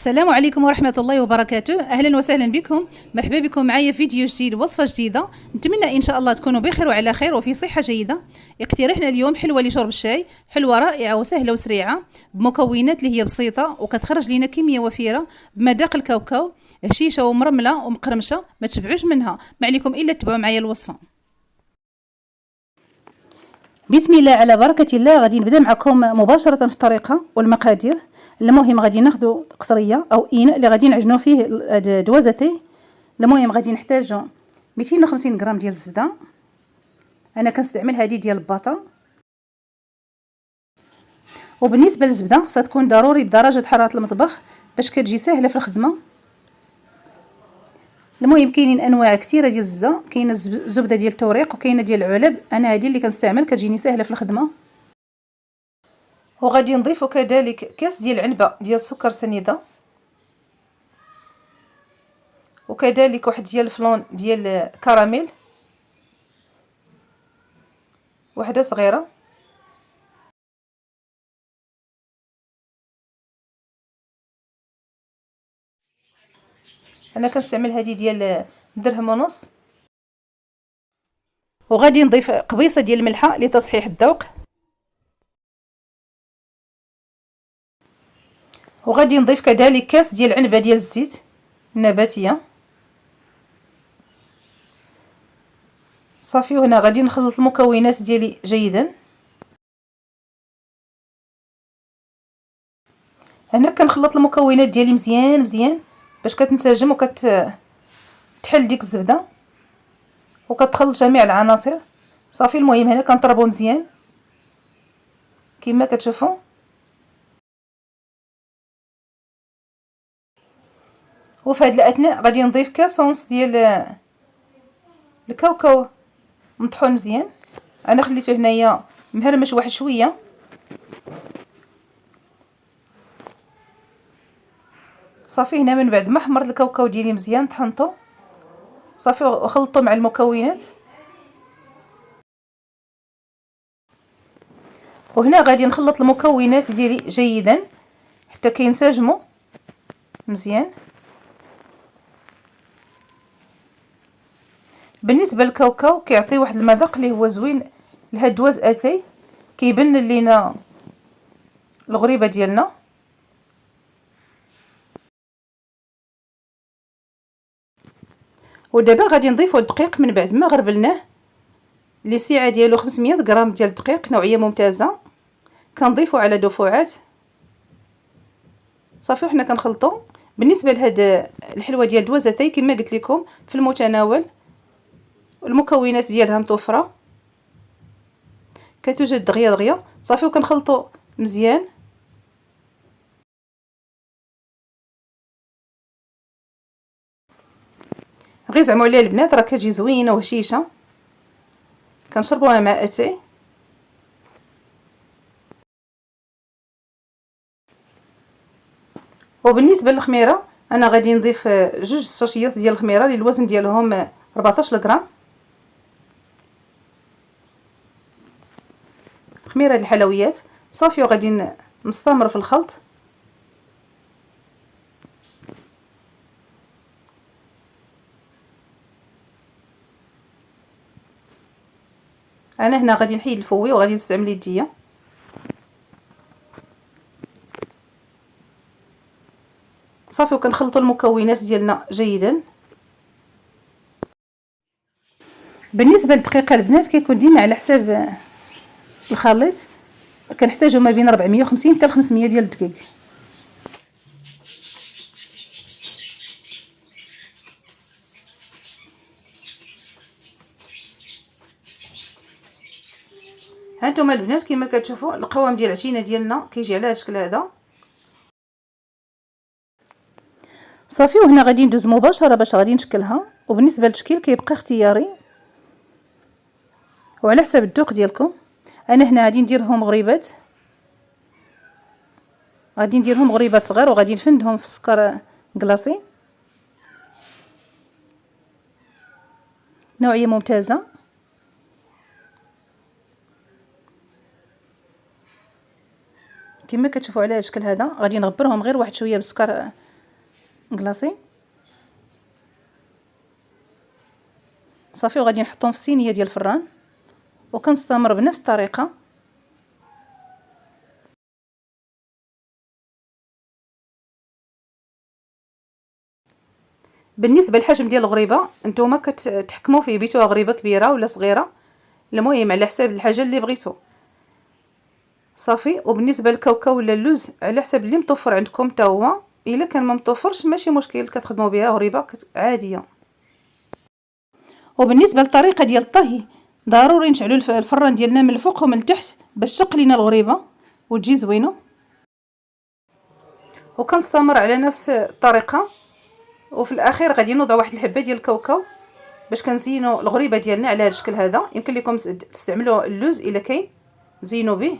السلام عليكم ورحمة الله وبركاته. أهلا وسهلا بكم، مرحبا بكم معايا في فيديو جديد ووصفة جديدة. نتمنى إن شاء الله تكونوا بخير وعلى خير وفي صحة جيدة. اقتراحنا اليوم حلوة لشرب الشاي، حلوة رائعة وسهلة وسريعة بمكونات اللي هي بسيطة وكتخرج لنا كمية وفيرة بمذاق الكاوكاو، هشيشة ومرملة ومقرمشة، ما تشبعوش منها. ما عليكم إلا تتبعوا معايا الوصفة. بسم الله على بركة الله. غادي نبدا معكم مباشرة في الطريقة والمقادير. المهم غادي ناخذ قصريه او اناء اللي غادي نعجنوا فيه دوازتي. المهم غادي نحتاجوا 250 غرام ديال الزبده، انا كنستعمل هذه ديال الباطا. وبالنسبه للزبده خصها تكون ضروري بدرجه حراره المطبخ باش كتجي سهله في الخدمه. المهم كاينين انواع كثيره ديال الزبده، كاينه الزبده ديال التوريق وكاينه ديال العلب، انا هذه اللي كنستعمل كتجيني سهله في الخدمه. وغادي نضيف كذلك كاس ديال العنبه ديال السكر سنيده، وكذلك واحد ديال الفلون ديال الكراميل وحده صغيره. انا كنستعمل هذه ديال درهم ونص. وغادي نضيف قبيصه ديال الملحه لتصحيح الذوق، وغادي نضيف كذلك كاس ديال العنبه ديال الزيت النباتيه صافي. وهنا غادي نخلط المكونات ديالي جيدا. هنا كنخلط المكونات ديالي مزيان مزيان باش كتنسجم وكتحل ديك الزبده وكتخلط جميع العناصر صافي. المهم هنا كنطربو مزيان كما كتشوفوا. وفي هذه الاثناء غادي نضيف كاس ونص ديال الكاوكاو مطحون مزيان، انا خليته هنايا مهرمش واحد شويه. صافي هنا من بعد ما حمرت الكاوكاو ديالي مزيان طحنته صافي وخلطته مع المكونات. وهنا غادي نخلط المكونات ديالي جيدا حتى كينسجموا مزيان. بالنسبه للكاوكاو كيعطي واحد المذاق اللي هو زوين لهاد دواز اتاي، كيبان لينا الغريبه ديالنا. ودابا غادي نضيفوا الدقيق من بعد ما غربلناه، اللي سعه ديالو 500 غرام ديال الدقيق، نوعيه ممتازه، كنضيفوا على دفعات صافي. وحنا كنخلطوا. بالنسبه لهاد الحلوه ديال دوازتي كما قلت لكم في المتناول، المكونات ديالها متوفره، كتوجد دغيا دغيا صافي. وكنخلطوا مزيان. غير زعموا عليها البنات راه كتجي زوينه وهشيشه، كنشربوها مع اتاي. وبالنسبه للخميره انا غادي نضيف 2 ساشيات ديال الخميره اللي الوزن ديالهم 14 غرام، خميره الحلويات صافي. وغادي نستمر في الخلط. انا هنا غادي نحيد الفوي وغادي نستعمل يديا صافي. وكنخلطوا المكونات ديالنا جيدا. بالنسبه للدقيقه البنات كيكون ديما على حساب الخليط، كنحتاجوا ما بين 450 حتى 500 ديال الدقيق. هانتوما البنات كما كتشوفوا القوام ديال العجينه ديالنا كيجي على هذا الشكل هذا صافي. وهنا غادي ندوز مباشره باش غادي نشكلها. وبالنسبه للتشكيل كيبقى اختياري وعلى حسب الذوق ديالكم. انا هنا غادي نديرهم غريبات، غادي نديرهم غريبات صغار وغادي نفندهم في السكر كلاصي، نوعيه ممتازه. كما كتشوفوا على الشكل هذا غادي نغبرهم غير واحد شويه بالسكر كلاصي. صافي، وغادي نحطهم في الصينيه ديال الفران وكنستمر بنفس الطريقه. بالنسبه للحجم ديال الغريبه نتوما كتحكموا فيه، بيتوها غريبه كبيره ولا صغيره، المهم على حساب الحاجه اللي بغيتو. صافي. وبالنسبه للكاوكاو ولا اللوز على حساب اللي متوفر عندكم حتى هو، الا كان ما متوفرش ماشي مشكل، كتخدموا بها غريبه عاديه. وبالنسبه للطريقه ديال الطهي، ضروري نشعلوا الفران ديالنا من الفوق ومن التحت باش تقلينا الغريبه وتجي زوينه. وكنستمر على نفس الطريقه، وفي الاخير غادي نوضع واحد الحبه ديال الكاوكاو باش كنزينوا الغريبه ديالنا على هذا الشكل هذا. يمكن لكم تستعملوا اللوز الا كاين، زينوا به.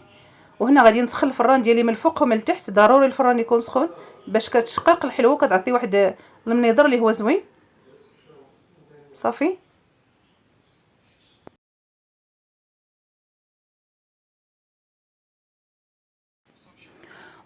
وهنا غادي نسخن الفران ديالي من الفوق ومن التحت، ضروري الفران يكون سخون باش كتشقق الحلوه، كتعطي واحد المنظر اللي هو زوين. صافي.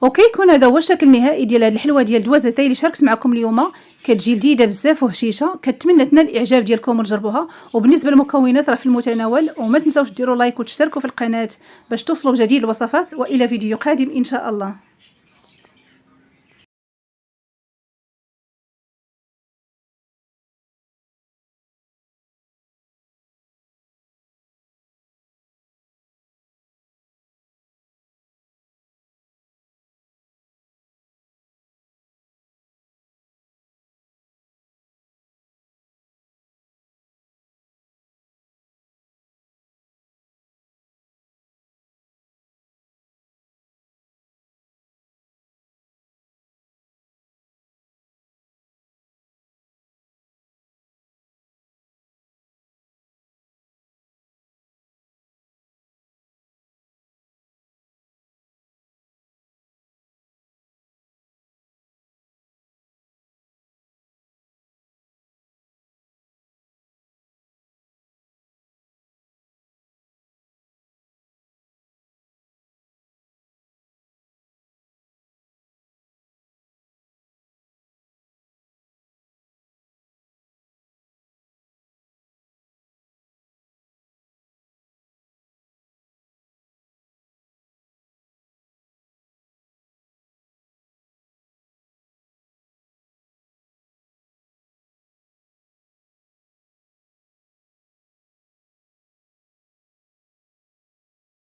وكيكون هذا هو الشكل النهائي ديال هذه الحلوه ديال دوازتاي اللي شاركت معكم اليوم. كتجي لذيذه بزاف وهشيشه، كنتمنى تنال الاعجاب ديالكم وتجربوها. وبالنسبه للمكونات راه في المتناول، وما تنساوش ديروا لايك وتشتركوا في القناه باش توصلوا بجديد الوصفات. والى فيديو قادم ان شاء الله.